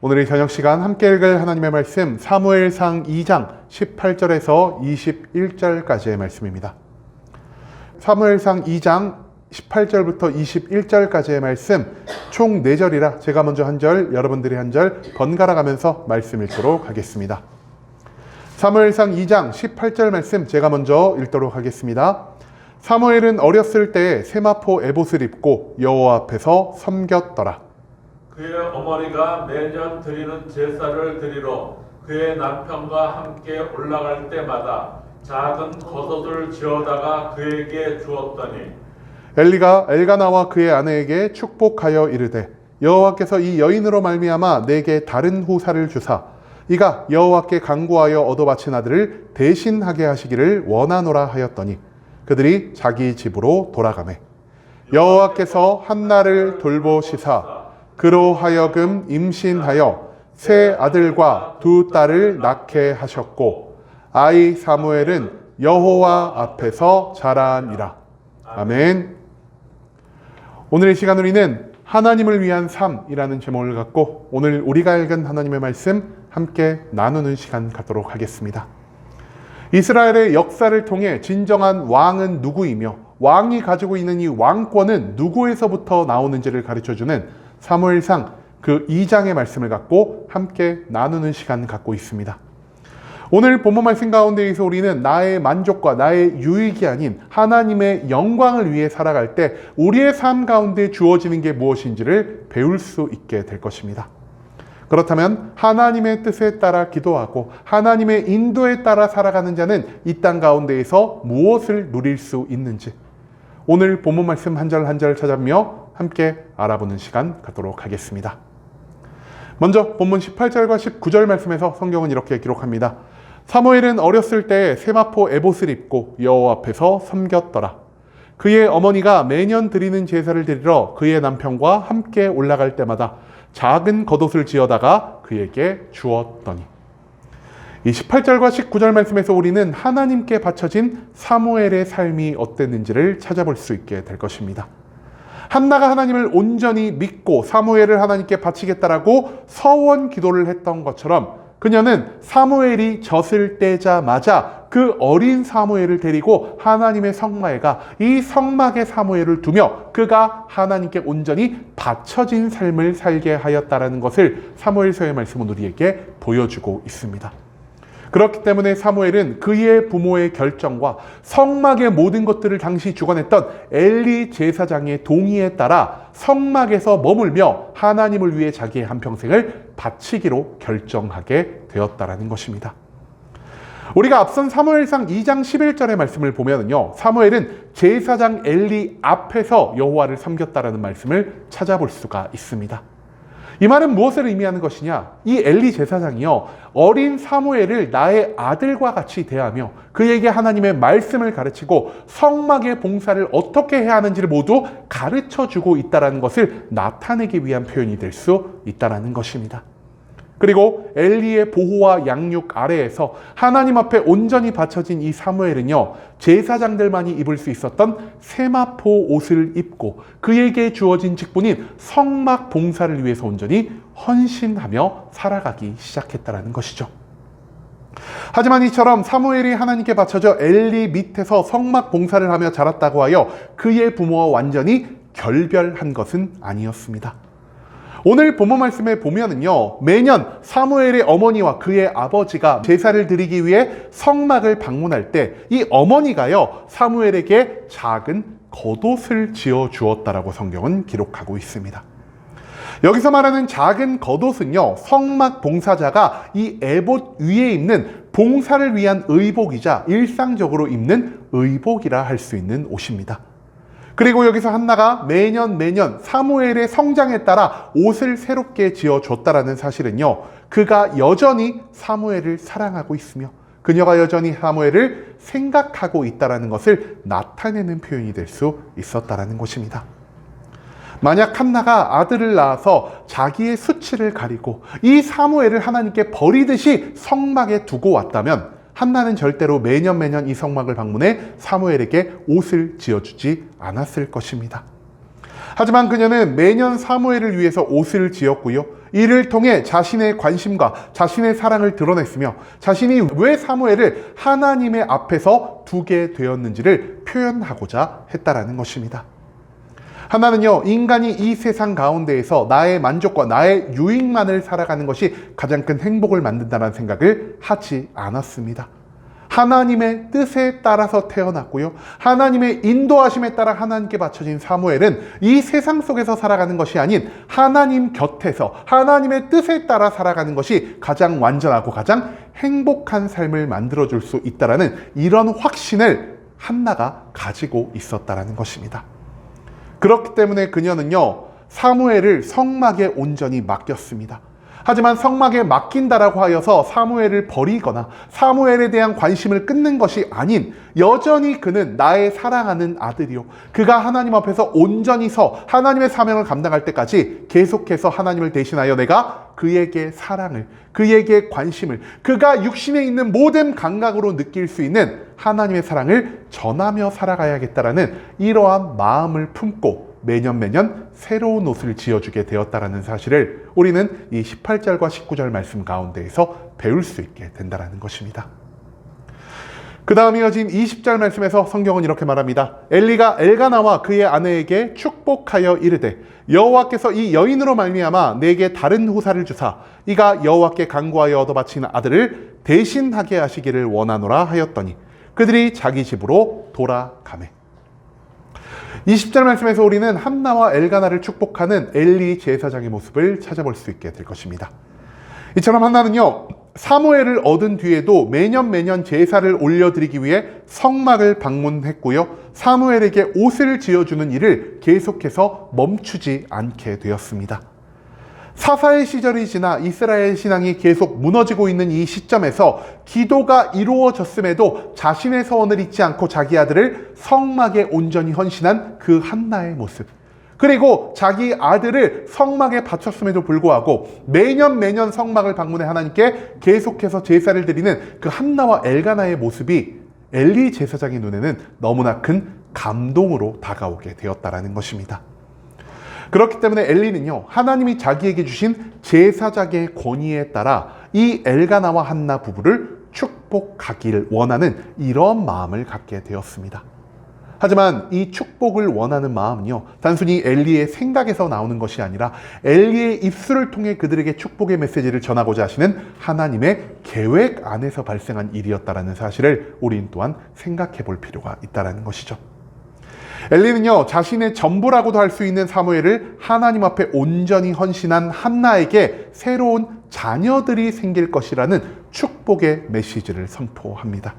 오늘 이 저녁 시간 함께 읽을 하나님의 말씀 사무엘상 2장 18절에서 21절까지의 말씀입니다. 사무엘상 2장 18절부터 21절까지의 말씀 총 4절이라 제가 먼저 한 절, 여러분들이 한 절 번갈아 가면서 말씀 읽도록 하겠습니다. 사무엘상 2장 18절 말씀 제가 먼저 읽도록 하겠습니다. 사무엘은 어렸을 때에 세마포 에봇을 입고 여호와 앞에서 섬겼더라. 그의 어머니가 매년 드리는 제사를 드리러 그의 남편과 함께 올라갈 때마다 작은 겉옷을 지어다가 그에게 주었더니 엘리가 엘가나와 그의 아내에게 축복하여 이르되 여호와께서 이 여인으로 말미암아 내게 다른 후사를 주사 이가 여호와께 간구하여 얻어 바친 아들을 대신하게 하시기를 원하노라 하였더니 그들이 자기 집으로 돌아가매 여호와께서 한나를 돌보시사 그로 하여금 임신하여 세 아들과 두 딸을 낳게 하셨고 아이 사무엘은 여호와 앞에서 자라니라. 아멘. 오늘 이 시간 우리는 하나님을 위한 삶이라는 제목을 갖고 오늘 우리가 읽은 하나님의 말씀 함께 나누는 시간 갖도록 하겠습니다. 이스라엘의 역사를 통해 진정한 왕은 누구이며 왕이 가지고 있는 이 왕권은 누구에서부터 나오는지를 가르쳐주는 사무엘상 그 2장의 말씀을 갖고 함께 나누는 시간 갖고 있습니다. 오늘 본문 말씀 가운데에서 우리는 나의 만족과 나의 유익이 아닌 하나님의 영광을 위해 살아갈 때 우리의 삶 가운데 주어지는 게 무엇인지를 배울 수 있게 될 것입니다. 그렇다면 하나님의 뜻에 따라 기도하고 하나님의 인도에 따라 살아가는 자는 이 땅 가운데에서 무엇을 누릴 수 있는지 오늘 본문 말씀 한 절 한 절 찾아보며 함께 알아보는 시간 갖도록 하겠습니다. 먼저 본문 18절과 19절 말씀에서 성경은 이렇게 기록합니다. 사무엘은 어렸을 때 세마포 에봇을 입고 여호와 앞에서 섬겼더라. 그의 어머니가 매년 드리는 제사를 드리러 그의 남편과 함께 올라갈 때마다 작은 겉옷을 지어다가 그에게 주었더니 이 18절과 19절 말씀에서 우리는 하나님께 바쳐진 사무엘의 삶이 어땠는지를 찾아볼 수 있게 될 것입니다. 한나가 하나님을 온전히 믿고 사무엘을 하나님께 바치겠다라고 서원 기도를 했던 것처럼 그녀는 사무엘이 젖을 떼자마자 그 어린 사무엘을 데리고 하나님의 성막에 가 이 성막에 사무엘을 두며 그가 하나님께 온전히 바쳐진 삶을 살게 하였다라는 것을 사무엘서의 말씀은 우리에게 보여주고 있습니다. 그렇기 때문에 사무엘은 그의 부모의 결정과 성막의 모든 것들을 당시 주관했던 엘리 제사장의 동의에 따라 성막에서 머물며 하나님을 위해 자기의 한평생을 바치기로 결정하게 되었다라는 것입니다. 우리가 앞선 사무엘상 2장 11절의 말씀을 보면요, 사무엘은 제사장 엘리 앞에서 여호와를 섬겼다라는 말씀을 찾아볼 수가 있습니다. 이 말은 무엇을 의미하는 것이냐? 이 엘리 제사장이요, 어린 사무엘을 나의 아들과 같이 대하며 그에게 하나님의 말씀을 가르치고 성막의 봉사를 어떻게 해야 하는지를 모두 가르쳐주고 있다는 것을 나타내기 위한 표현이 될 수 있다는 것입니다. 그리고 엘리의 보호와 양육 아래에서 하나님 앞에 온전히 바쳐진 이 사무엘은요, 제사장들만이 입을 수 있었던 세마포 옷을 입고 그에게 주어진 직분인 성막 봉사를 위해서 온전히 헌신하며 살아가기 시작했다는 것이죠. 하지만 이처럼 사무엘이 하나님께 바쳐져 엘리 밑에서 성막 봉사를 하며 자랐다고 하여 그의 부모와 완전히 결별한 것은 아니었습니다. 오늘 본문 말씀에 보면은요, 매년 사무엘의 어머니와 그의 아버지가 제사를 드리기 위해 성막을 방문할 때 이 어머니가요, 사무엘에게 작은 겉옷을 지어 주었다라고 성경은 기록하고 있습니다. 여기서 말하는 작은 겉옷은요, 성막 봉사자가 이 에봇 위에 입는 봉사를 위한 의복이자 일상적으로 입는 의복이라 할 수 있는 옷입니다. 그리고 여기서 한나가 매년 사무엘의 성장에 따라 옷을 새롭게 지어줬다라는 사실은요, 그가 여전히 사무엘을 사랑하고 있으며 그녀가 여전히 사무엘을 생각하고 있다는 것을 나타내는 표현이 될 수 있었다는 것입니다. 만약 한나가 아들을 낳아서 자기의 수치를 가리고 이 사무엘을 하나님께 버리듯이 성막에 두고 왔다면 한나는 절대로 매년 이 성막을 방문해 사무엘에게 옷을 지어주지 않았을 것입니다. 하지만 그녀는 매년 사무엘을 위해서 옷을 지었고요. 이를 통해 자신의 관심과 자신의 사랑을 드러냈으며 자신이 왜 사무엘을 하나님의 앞에서 두게 되었는지를 표현하고자 했다라는 것입니다. 하나는요, 인간이 이 세상 가운데에서 나의 만족과 나의 유익만을 살아가는 것이 가장 큰 행복을 만든다는 생각을 하지 않았습니다. 하나님의 뜻에 따라서 태어났고요. 하나님의 인도하심에 따라 하나님께 바쳐진 사무엘은 이 세상 속에서 살아가는 것이 아닌 하나님 곁에서 하나님의 뜻에 따라 살아가는 것이 가장 완전하고 가장 행복한 삶을 만들어줄 수 있다는 이런 확신을 한나가 가지고 있었다는 것입니다. 그렇기 때문에 그녀는요, 사무엘을 성막에 온전히 맡겼습니다. 하지만 성막에 맡긴다라고 하여서 사무엘을 버리거나 사무엘에 대한 관심을 끊는 것이 아닌 여전히 그는 나의 사랑하는 아들이요, 그가 하나님 앞에서 온전히 서 하나님의 사명을 감당할 때까지 계속해서 하나님을 대신하여 내가 그에게 사랑을, 그에게 관심을, 그가 육신에 있는 모든 감각으로 느낄 수 있는 하나님의 사랑을 전하며 살아가야겠다라는 이러한 마음을 품고 매년 새로운 옷을 지어주게 되었다라는 사실을 우리는 이 18절과 19절 말씀 가운데에서 배울 수 있게 된다라는 것입니다. 그 다음 이어진 20절 말씀에서 성경은 이렇게 말합니다. 엘리가 엘가나와 그의 아내에게 축복하여 이르되 여호와께서 이 여인으로 말미암아 내게 다른 후사를 주사 이가 여호와께 간구하여 얻어 바친 아들을 대신하게 하시기를 원하노라 하였더니 그들이 자기 집으로 돌아가매. 20절 말씀에서 우리는 한나와 엘가나를 축복하는 엘리 제사장의 모습을 찾아볼 수 있게 될 것입니다. 이처럼 한나는요, 사무엘을 얻은 뒤에도 매년 제사를 올려드리기 위해 성막을 방문했고요, 사무엘에게 옷을 지어주는 일을 계속해서 멈추지 않게 되었습니다. 사사의 시절이 지나 이스라엘 신앙이 계속 무너지고 있는 이 시점에서 기도가 이루어졌음에도 자신의 소원을 잊지 않고 자기 아들을 성막에 온전히 헌신한 그 한나의 모습, 그리고 자기 아들을 성막에 바쳤음에도 불구하고 매년 성막을 방문해 하나님께 계속해서 제사를 드리는 그 한나와 엘가나의 모습이 엘리 제사장의 눈에는 너무나 큰 감동으로 다가오게 되었다라는 것입니다. 그렇기 때문에 엘리는요, 하나님이 자기에게 주신 제사장의 권위에 따라 이 엘가나와 한나 부부를 축복하기를 원하는 이런 마음을 갖게 되었습니다. 하지만 이 축복을 원하는 마음은요, 단순히 엘리의 생각에서 나오는 것이 아니라 엘리의 입술을 통해 그들에게 축복의 메시지를 전하고자 하시는 하나님의 계획 안에서 발생한 일이었다는 사실을 우린 또한 생각해 볼 필요가 있다는 것이죠. 엘리는요, 자신의 전부라고도 할 수 있는 사무엘을 하나님 앞에 온전히 헌신한 한나에게 새로운 자녀들이 생길 것이라는 축복의 메시지를 선포합니다.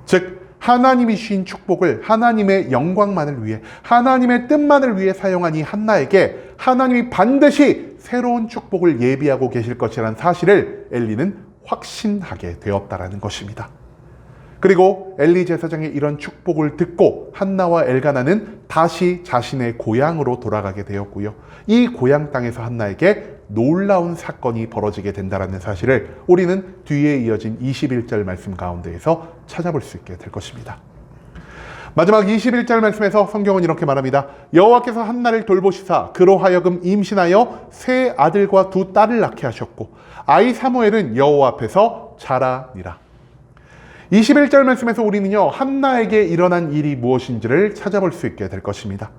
즉, 하나님이 주신 축복을 하나님의 영광만을 위해, 하나님의 뜻만을 위해 사용한 이 한나에게 하나님이 반드시 새로운 축복을 예비하고 계실 것이라는 사실을 엘리는 확신하게 되었다는 것입니다. 그리고 엘리 제사장의 이런 축복을 듣고 한나와 엘가나는 다시 자신의 고향으로 돌아가게 되었고요, 이 고향 땅에서 한나에게 놀라운 사건이 벌어지게 된다는 사실을 우리는 뒤에 이어진 21절 말씀 가운데에서 찾아볼 수 있게 될 것입니다. 마지막 21절 말씀에서 성경은 이렇게 말합니다. 여호와께서 한나를 돌보시사 그로 하여금 임신하여 세 아들과 두 딸을 낳게 하셨고 아이 사무엘은 여호와 앞에서 자라니라. 21절 말씀에서 우리는요, 한나에게 일어난 일이 무엇인지를 찾아볼 수 있게 될 것입니다.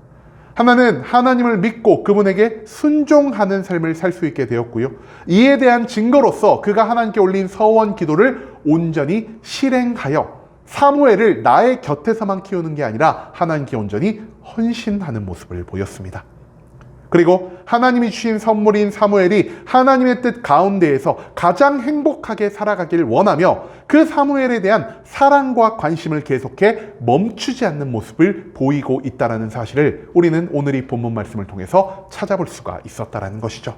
한나는 하나님을 믿고 그분에게 순종하는 삶을 살 수 있게 되었고요, 이에 대한 증거로서 그가 하나님께 올린 서원 기도를 온전히 실행하여 사무엘을 나의 곁에서만 키우는 게 아니라 하나님께 온전히 헌신하는 모습을 보였습니다. 그리고 하나님이 주신 선물인 사무엘이 하나님의 뜻 가운데에서 가장 행복하게 살아가길 원하며 그 사무엘에 대한 사랑과 관심을 계속해 멈추지 않는 모습을 보이고 있다는 사실을 우리는 오늘 이 본문 말씀을 통해서 찾아볼 수가 있었다는 것이죠.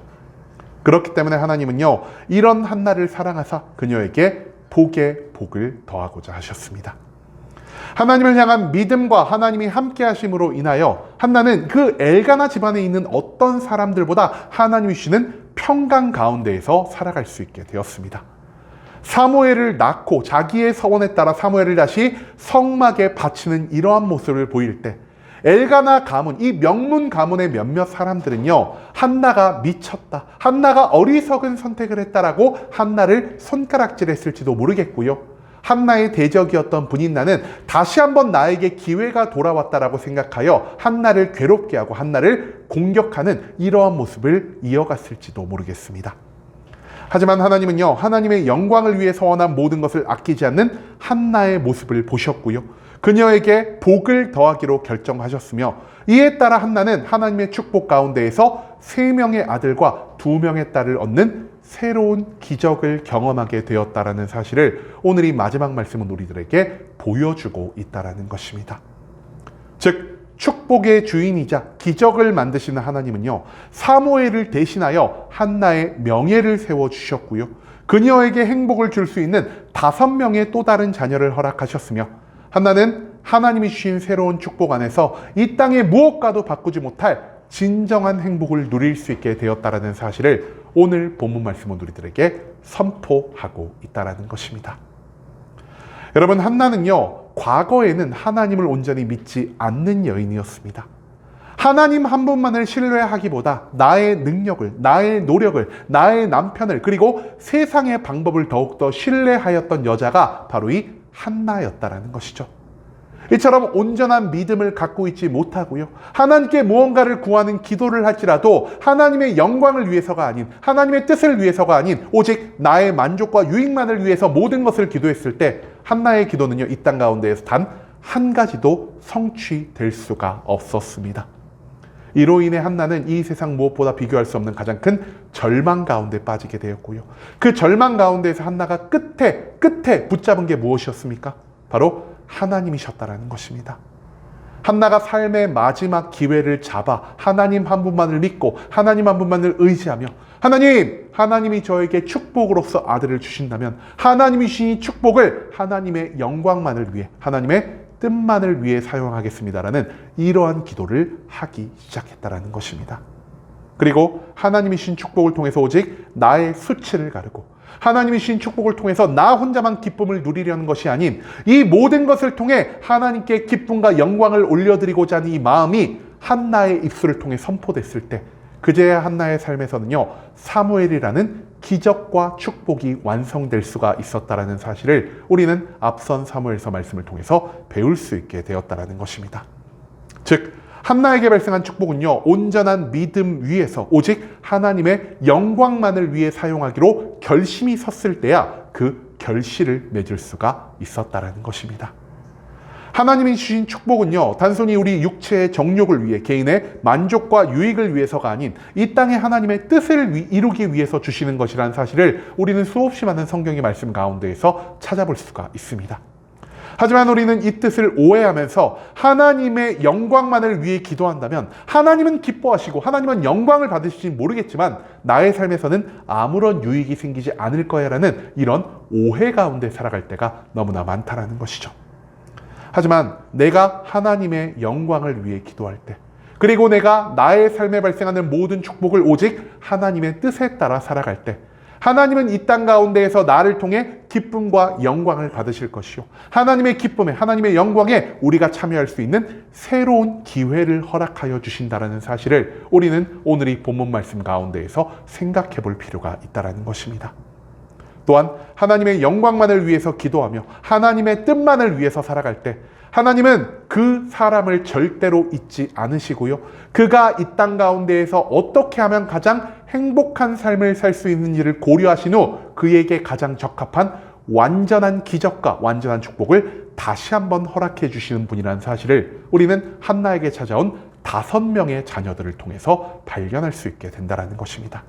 그렇기 때문에 하나님은요, 이런 한나를 사랑하사 그녀에게 복에 복을 더하고자 하셨습니다. 하나님을 향한 믿음과 하나님이 함께 하심으로 인하여 한나는 그 엘가나 집안에 있는 어떤 사람들보다 하나님이 주시는 평강 가운데에서 살아갈 수 있게 되었습니다. 사무엘을 낳고 자기의 서원에 따라 사무엘을 다시 성막에 바치는 이러한 모습을 보일 때 엘가나 가문, 이 명문 가문의 몇몇 사람들은요, 한나가 미쳤다, 한나가 어리석은 선택을 했다라고 한나를 손가락질했을지도 모르겠고요. 한나의 대적이었던 분인나는 다시 한번 나에게 기회가 돌아왔다라고 생각하여 한나를 괴롭게 하고 한나를 공격하는 이러한 모습을 이어갔을지도 모르겠습니다. 하지만 하나님은요, 하나님의 영광을 위해 서원한 모든 것을 아끼지 않는 한나의 모습을 보셨고요, 그녀에게 복을 더하기로 결정하셨으며, 이에 따라 한나는 하나님의 축복 가운데에서 3명의 아들과 2명의 딸을 얻는 새로운 기적을 경험하게 되었다라는 사실을 오늘 이 마지막 말씀은 우리들에게 보여주고 있다라는 것입니다. 즉, 축복의 주인이자 기적을 만드시는 하나님은요, 사무엘을 대신하여 한나의 명예를 세워주셨고요, 그녀에게 행복을 줄 수 있는 5명의 또 다른 자녀를 허락하셨으며, 한나는 하나님이 주신 새로운 축복 안에서 이 땅의 무엇과도 바꾸지 못할 진정한 행복을 누릴 수 있게 되었다라는 사실을 오늘 본문 말씀은 우리들에게 선포하고 있다라는 것입니다. 여러분, 한나는요, 과거에는 하나님을 온전히 믿지 않는 여인이었습니다. 하나님 한 분만을 신뢰하기보다 나의 능력을, 나의 노력을, 나의 남편을, 그리고 세상의 방법을 더욱더 신뢰하였던 여자가 바로 이 한나였다라는 것이죠. 이처럼 온전한 믿음을 갖고 있지 못하고요, 하나님께 무언가를 구하는 기도를 할지라도 하나님의 영광을 위해서가 아닌, 하나님의 뜻을 위해서가 아닌 오직 나의 만족과 유익만을 위해서 모든 것을 기도했을 때 한나의 기도는요, 이 땅 가운데에서 단 한 가지도 성취될 수가 없었습니다. 이로 인해 한나는 이 세상 무엇보다 비교할 수 없는 가장 큰 절망 가운데 빠지게 되었고요, 그 절망 가운데에서 한나가 끝에 붙잡은 게 무엇이었습니까? 바로 하나님이셨다라는 것입니다. 한나가 삶의 마지막 기회를 잡아 하나님 한 분만을 믿고 하나님 한 분만을 의지하며, 하나님이 저에게 축복으로서 아들을 주신다면 하나님이 주신 이 축복을 하나님의 영광만을 위해, 하나님의 뜻만을 위해 사용하겠습니다라는 이러한 기도를 하기 시작했다라는 것입니다. 그리고 하나님이 주신 축복을 통해서 오직 나의 수치를 가르고, 하나님이 주신 축복을 통해서 나 혼자만 기쁨을 누리려는 것이 아닌 이 모든 것을 통해 하나님께 기쁨과 영광을 올려드리고자 하는 이 마음이 한나의 입술을 통해 선포됐을 때, 그제야 한나의 삶에서는요, 사무엘이라는 기적과 축복이 완성될 수가 있었다라는 사실을 우리는 앞선 사무엘서 말씀을 통해서 배울 수 있게 되었다라는 것입니다. 즉, 한나에게 발생한 축복은요, 온전한 믿음 위에서 오직 하나님의 영광만을 위해 사용하기로 결심이 섰을 때야 그 결실을 맺을 수가 있었다라는 것입니다. 하나님이 주신 축복은요, 단순히 우리 육체의 정욕을 위해, 개인의 만족과 유익을 위해서가 아닌 이 땅에 하나님의 뜻을 이루기 위해서 주시는 것이라는 사실을 우리는 수없이 많은 성경의 말씀 가운데에서 찾아볼 수가 있습니다. 하지만 우리는 이 뜻을 오해하면서 하나님의 영광만을 위해 기도한다면 하나님은 기뻐하시고 하나님은 영광을 받으실지 모르겠지만 나의 삶에서는 아무런 유익이 생기지 않을 거야라는 이런 오해 가운데 살아갈 때가 너무나 많다라는 것이죠. 하지만 내가 하나님의 영광을 위해 기도할 때, 그리고 내가 나의 삶에 발생하는 모든 축복을 오직 하나님의 뜻에 따라 살아갈 때, 하나님은 이 땅 가운데에서 나를 통해 기쁨과 영광을 받으실 것이요, 하나님의 기쁨에, 하나님의 영광에 우리가 참여할 수 있는 새로운 기회를 허락하여 주신다는 사실을 우리는 오늘 이 본문 말씀 가운데에서 생각해 볼 필요가 있다는 것입니다. 또한 하나님의 영광만을 위해서 기도하며 하나님의 뜻만을 위해서 살아갈 때 하나님은 그 사람을 절대로 잊지 않으시고요, 그가 이 땅 가운데에서 어떻게 하면 가장 행복한 삶을 살 수 있는지를 고려하신 후 그에게 가장 적합한 완전한 기적과 완전한 축복을 다시 한번 허락해 주시는 분이라는 사실을 우리는 한나에게 찾아온 5명의 자녀들을 통해서 발견할 수 있게 된다는 것입니다.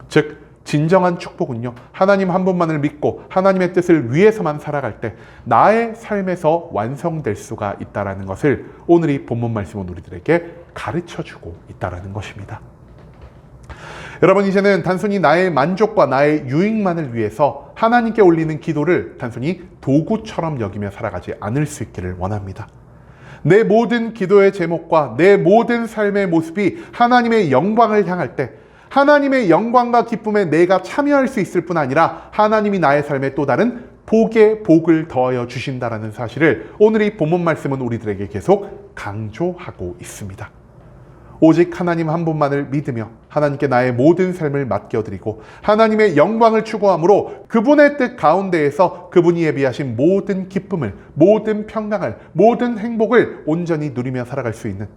즉, 진정한 축복은요, 하나님 한 분만을 믿고 하나님의 뜻을 위해서만 살아갈 때 나의 삶에서 완성될 수가 있다는 것을 오늘 이 본문 말씀은 우리들에게 가르쳐주고 있다는 것입니다. 여러분, 이제는 단순히 나의 만족과 나의 유익만을 위해서 하나님께 올리는 기도를 단순히 도구처럼 여기며 살아가지 않을 수 있기를 원합니다. 내 모든 기도의 제목과 내 모든 삶의 모습이 하나님의 영광을 향할 때, 하나님의 영광과 기쁨에 내가 참여할 수 있을 뿐 아니라 하나님이 나의 삶에 또 다른 복에 복을 더하여 주신다라는 사실을 오늘 이 본문 말씀은 우리들에게 계속 강조하고 있습니다. 오직 하나님 한 분만을 믿으며 하나님께 나의 모든 삶을 맡겨드리고 하나님의 영광을 추구함으로 그분의 뜻 가운데에서 그분이 예비하신 모든 기쁨을, 모든 평강을, 모든 행복을 온전히 누리며 살아갈 수 있는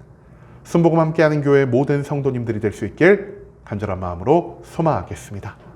순복음 함께하는 교회의 모든 성도님들이 될 수 있길 간절한 마음으로 소망하겠습니다.